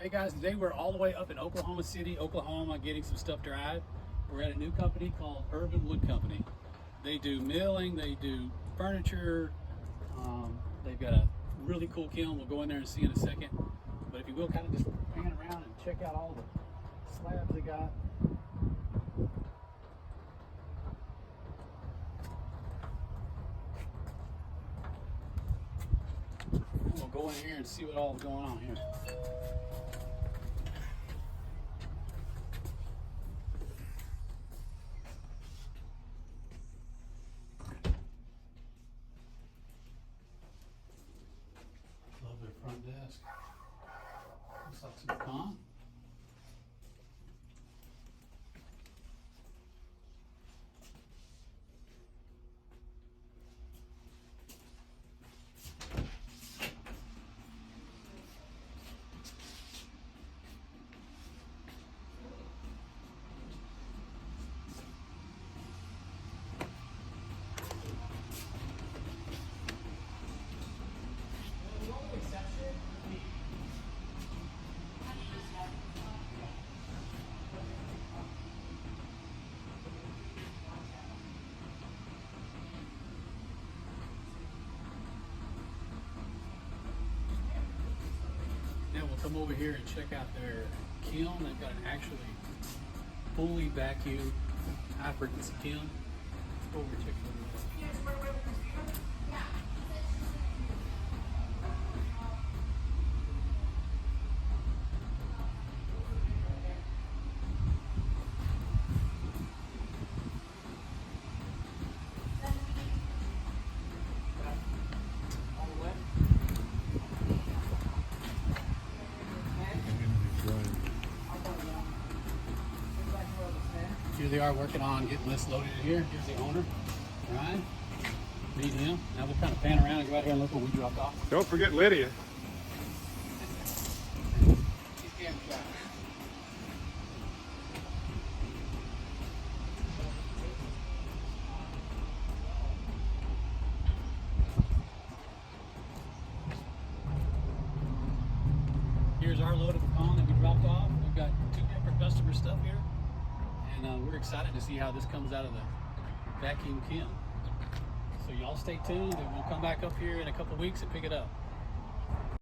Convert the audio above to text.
Hey guys, today we're all the way up in Oklahoma City, Oklahoma, getting some stuff dried. We're at a new company called Urban Wood Company. They do milling, they do furniture. They've got a really cool kiln. We'll go in there and see in a second. But if you will, kind of just pan around and check out all the slabs they got. We'll go in here and see what all is going on here. Love their front desk. Looks like some pecan. Then we'll come over here and check out their kiln. They've got an actually fully vacuum high frequency kiln. Go over and check it out. Here they are working on getting this loaded in here. Here's the owner, Ryan. Meet him. Now we'll kind of pan around and go out here and look what we dropped off. Don't forget Lydia. She's camera shy. Here's our load of pecan that we dropped off. We've got 2 different customer stuff here. And we're excited to see how this comes out of the vacuum kiln. So y'all stay tuned and we'll come back up here in a couple weeks and pick it up.